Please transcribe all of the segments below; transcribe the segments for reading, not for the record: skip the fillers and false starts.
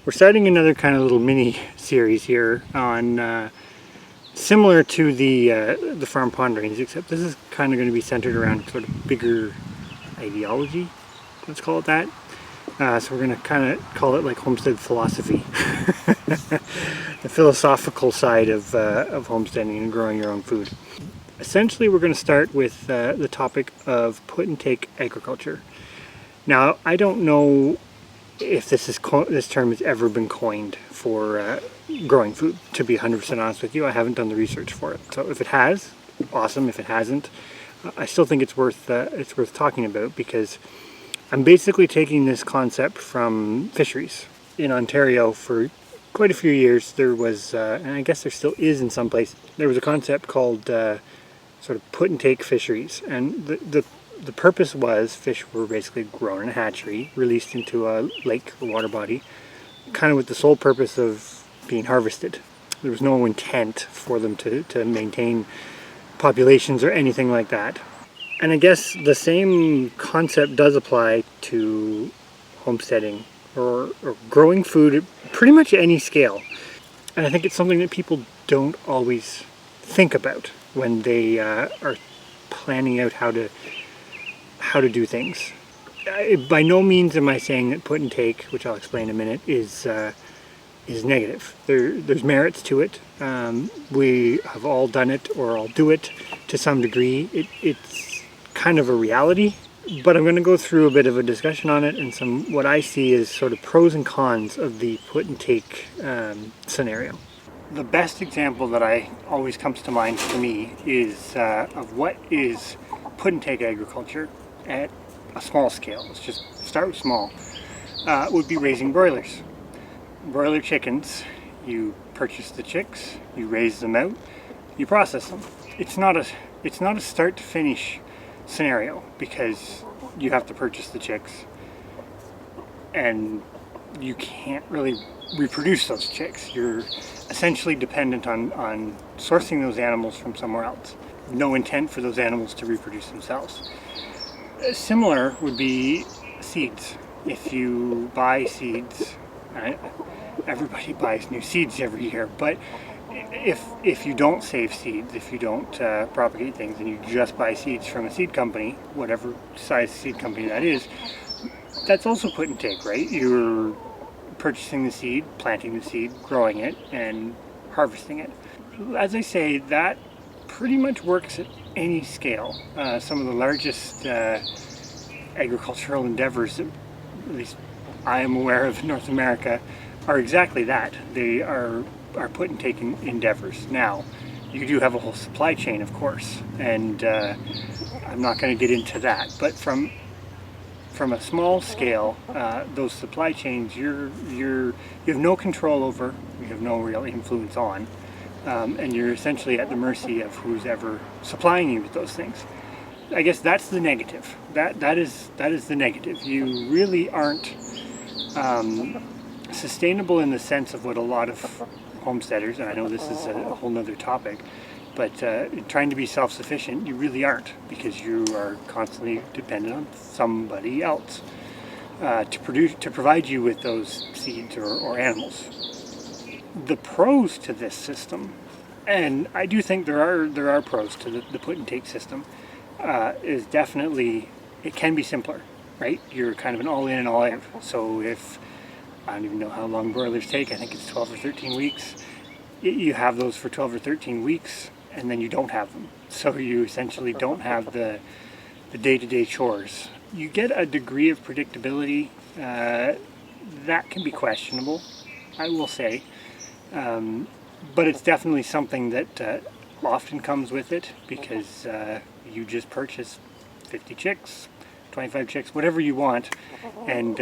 We're starting another kind of little mini series here on similar to the farm ponderings, except this is kind of going to be centered around sort of bigger ideology, let's call it that. So we're going to kind of call it like homestead philosophy, the philosophical side of homesteading and growing your own food. Essentially, we're going to start with the topic of put and take agriculture. Now, I don't know if this term has ever been coined for growing food. To be 100% honest with you, I haven't done the research for it. So if it has, awesome. If it hasn't, I still think it's worth talking about, because I'm basically taking this concept from fisheries. In Ontario for quite a few years there was, and I guess there still is in some places, there was a concept called sort of put and take fisheries, and the purpose was fish were basically grown in a hatchery, released into a lake or water body, kind of with the sole purpose of being harvested. There was no intent for them to maintain populations or anything like that. And I guess the same concept does apply to homesteading or growing food at pretty much any scale. And I think it's something that people don't always think about when they are planning out how to do things. By no means am I saying that put and take, which I'll explain in a minute, is negative. There's merits to it. We have all done it or all do it to some degree. It's kind of a reality, but I'm going to go through a bit of a discussion on it and some what I see as sort of pros and cons of the put and take scenario. The best example that always comes to mind for me is of what is put and take agriculture at a small scale. Let's just start with small. Would be raising broilers. Broiler chickens, you purchase the chicks, you raise them out, you process them. It's not a start to finish scenario, because you have to purchase the chicks and you can't really reproduce those chicks. You're essentially dependent on sourcing those animals from somewhere else. No intent for those animals to reproduce themselves. Similar would be seeds. If you buy seeds, everybody buys new seeds every year, but if you don't save seeds, if you don't propagate things, and you just buy seeds from a seed company, whatever size seed company that is, that's also put and take, right? You're purchasing the seed, planting the seed, growing it, and harvesting it. As I say, that pretty much works at any scale. Some of the largest agricultural endeavors, at least I am aware of in North America, are exactly that. They are put and take endeavors. Now, you do have a whole supply chain, of course, and I'm not going to get into that, but from a small scale, those supply chains you have no control over, you have no real influence on, and you're essentially at the mercy of who's ever supplying you with those things. I guess that's the negative. That is the negative. You really aren't sustainable in the sense of what a lot of homesteaders, and I know this is a whole nother topic, but trying to be self-sufficient, you really aren't, because you are constantly dependent on somebody else to provide you with those seeds or animals. The pros to this system, and I do think there are pros to the put and take system, is definitely it can be simpler, right? You're kind of an all in and all out. So if I don't even know how long broilers take, I think it's 12 or 13 weeks. You have those for 12 or 13 weeks, and then you don't have them. So you essentially don't have the day-to-day chores. You get a degree of predictability that can be questionable, I will say. But it's definitely something that often comes with it, because you just purchase 50 chicks, 25 chicks, whatever you want, and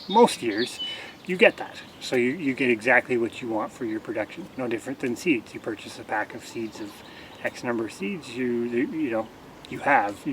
most years you get that. So you get exactly what you want for your production. No different than seeds. You purchase a pack of seeds of X number of seeds, you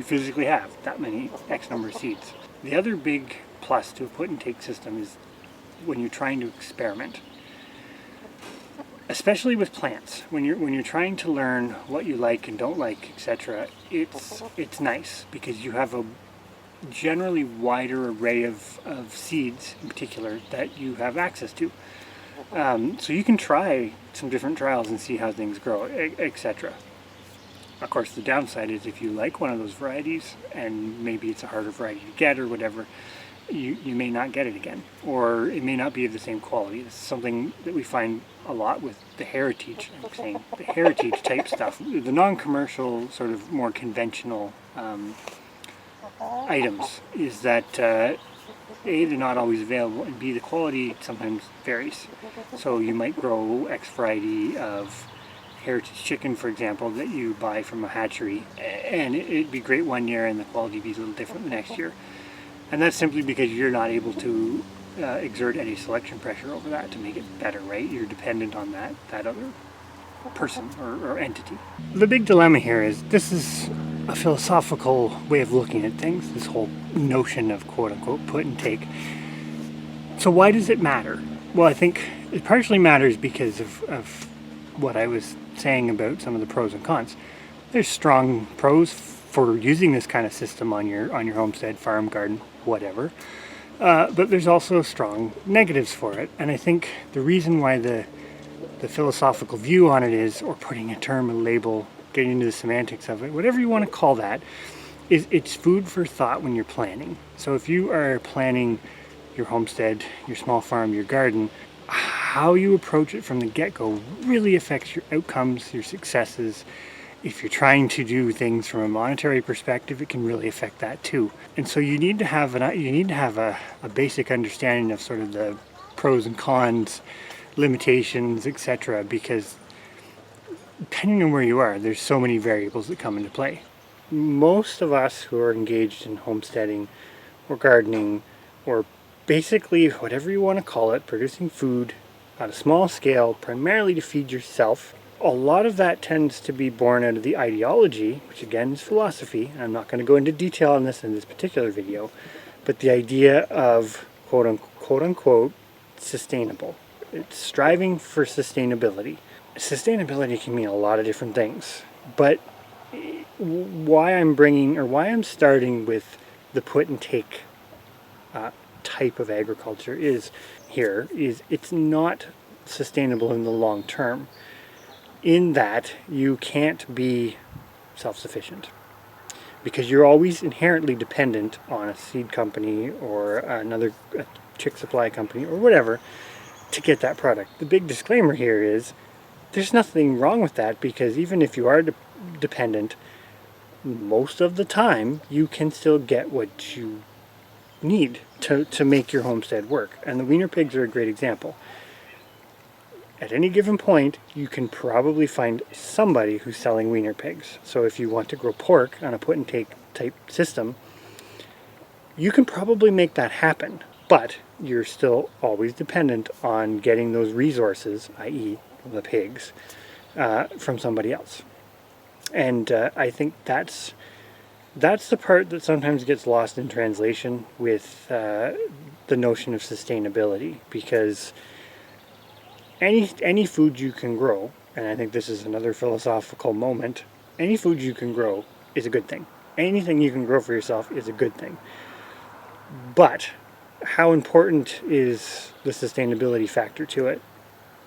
physically have that many X number of seeds. The other big plus to a put and take system is when you're trying to experiment. Especially with plants, when you're trying to learn what you like and don't like, etc., it's nice, because you have generally wider array of seeds in particular that you have access to. So you can try some different trials and see how things grow, etc. Of course, the downside is if you like one of those varieties and maybe it's a harder variety to get or whatever, you may not get it again, or it may not be of the same quality. This is something that we find a lot with the heritage, I'm saying, the heritage type stuff. The non-commercial, sort of more conventional items is that A, they're not always available, and B, the quality sometimes varies. So you might grow X variety of heritage chicken, for example, that you buy from a hatchery, and it'd be great one year and the quality would be a little different the next year. And that's simply because you're not able to exert any selection pressure over that to make it better, right? You're dependent on that other person or entity. The big dilemma here is this is a philosophical way of looking at things, this whole notion of quote-unquote put and take. So why does it matter? Well, I think it partially matters because of what I was saying about some of the pros and cons. There's strong pros for using this kind of system on your homestead, farm, garden, whatever. But there's also strong negatives for it. And I think the reason why the philosophical view on it is, or putting a term, a label, getting into the semantics of it, whatever you want to call that, is it's food for thought when you're planning. So if you are planning your homestead, your small farm, your garden, how you approach it from the get-go really affects your outcomes, your successes. If you're trying to do things from a monetary perspective, it can really affect that too. And so you need to have a basic understanding of sort of the pros and cons, limitations, etc. Because depending on where you are, there's so many variables that come into play. Most of us who are engaged in homesteading or gardening, or basically whatever you want to call it, producing food on a small scale, primarily to feed yourself, a lot of that tends to be born out of the ideology, which again is philosophy. I'm not going to go into detail on this in this particular video, but the idea of quote unquote sustainable. It's striving for sustainability. Sustainability can mean a lot of different things, but why I'm starting with the put and take type of agriculture is it's not sustainable in the long term, in that you can't be self-sufficient because you're always inherently dependent on a seed company or a chick supply company or whatever to get that product. The big disclaimer here is there's nothing wrong with that, because even if you are dependent, most of the time you can still get what you need to make your homestead work. And the wiener pigs are a great example. At any given point, you can probably find somebody who's selling wiener pigs. So if you want to grow pork on a put and take type system, you can probably make that happen, but you're still always dependent on getting those resources, i.e. the pigs, from somebody else. And I think that's the part that sometimes gets lost in translation with the notion of sustainability, because any food you can grow, and I think this is another philosophical moment, any food you can grow is a good thing. Anything you can grow for yourself is a good thing. But how important is the sustainability factor to it?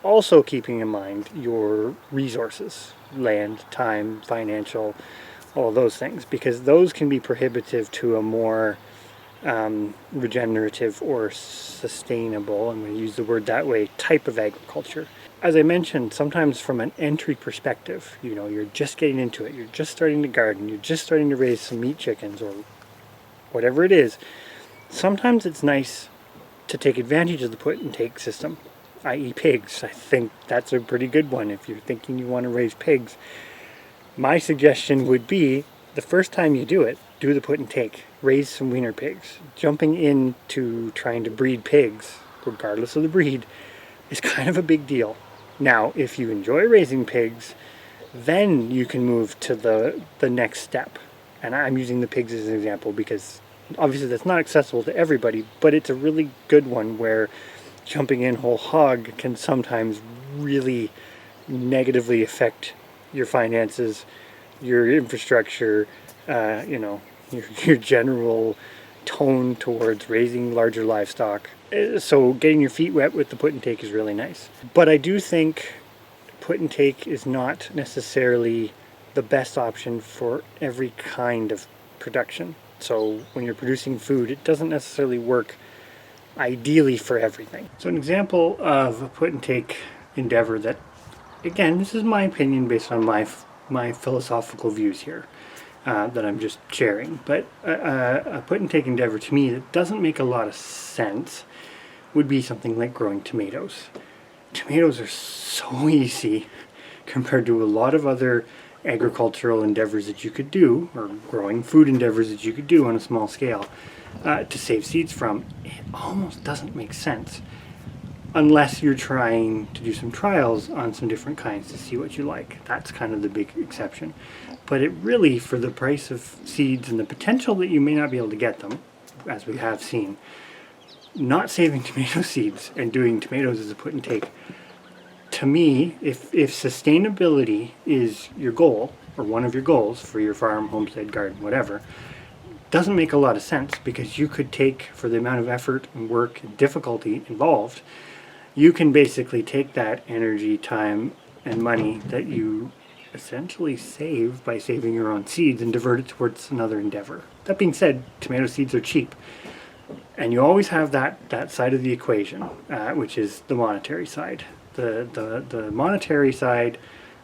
Also keeping in mind your resources, land, time, financial, all of those things, because those can be prohibitive to a more regenerative or sustainable, I'm going to use the word that way, type of agriculture. As I mentioned, sometimes from an entry perspective, you're just getting into it, you're just starting to garden, you're just starting to raise some meat chickens or whatever it is. Sometimes it's nice to take advantage of the put and take system, i.e. pigs. I think that's a pretty good one if you're thinking you want to raise pigs. My suggestion would be, the first time you do it, do the put and take. Raise some wiener pigs. Jumping into trying to breed pigs, regardless of the breed, is kind of a big deal. Now, if you enjoy raising pigs, then you can move to the next step. And I'm using the pigs as an example because obviously that's not accessible to everybody, but it's a really good one where jumping in whole hog can sometimes really negatively affect your finances, your infrastructure, your general tone towards raising larger livestock. So getting your feet wet with the put and take is really nice. But I do think put and take is not necessarily the best option for every kind of production. So when you're producing food, it doesn't necessarily work ideally for everything. So an example of a put and take endeavor that, again, this is my opinion based on my philosophical views here that I'm just sharing, but a put and take endeavor to me that doesn't make a lot of sense would be something like growing tomatoes. Tomatoes are so easy compared to a lot of other agricultural endeavors that you could do, or growing food endeavors that you could do on a small scale to save seeds from. It almost doesn't make sense unless you're trying to do some trials on some different kinds to see what you like. That's kind of the big exception. But it really, for the price of seeds and the potential that you may not be able to get them, as we have seen, not saving tomato seeds and doing tomatoes as a put and take, to me, if sustainability is your goal, or one of your goals for your farm, homestead, garden, whatever, doesn't make a lot of sense, because you could take, for the amount of effort and work and difficulty involved, you can basically take that energy, time, and money that you essentially save by saving your own seeds and divert it towards another endeavor. That being said, tomato seeds are cheap. And you always have that side of the equation, which is the monetary side. The monetary side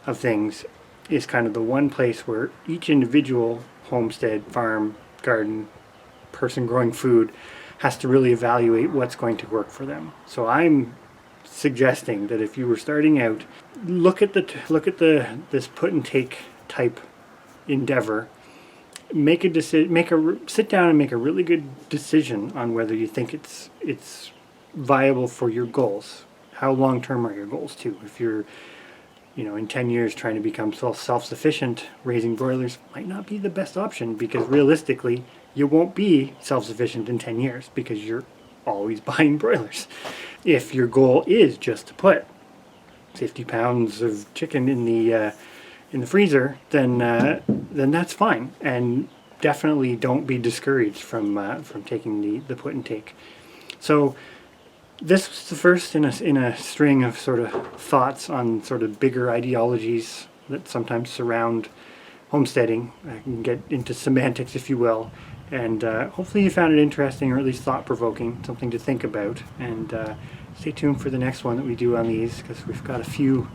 of things is kind of the one place where each individual homestead, farm, garden, person growing food has to really evaluate what's going to work for them. So I'm suggesting that if you were starting out, look at this put and take type endeavor. Make a decision. Sit down and make a really good decision on whether you think it's viable for your goals. How long term are your goals too? If you're, in 10 years trying to become self-sufficient, raising broilers might not be the best option, because realistically you won't be self-sufficient in 10 years because you're always buying broilers. If your goal is just to put 50 pounds of chicken in the freezer, then that's fine, and definitely don't be discouraged from taking the put and take. So this was the first in a string of sort of thoughts on sort of bigger ideologies that sometimes surround homesteading. I can get into semantics, if you will, and hopefully you found it interesting, or at least thought-provoking, something to think about. And stay tuned for the next one that we do on these, because we've got a few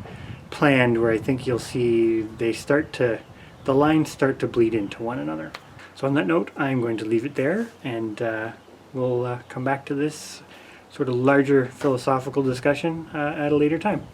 planned where I think you'll see the lines start to bleed into one another. So on that note, I'm going to leave it there, and we'll come back to this sort of larger philosophical discussion at a later time.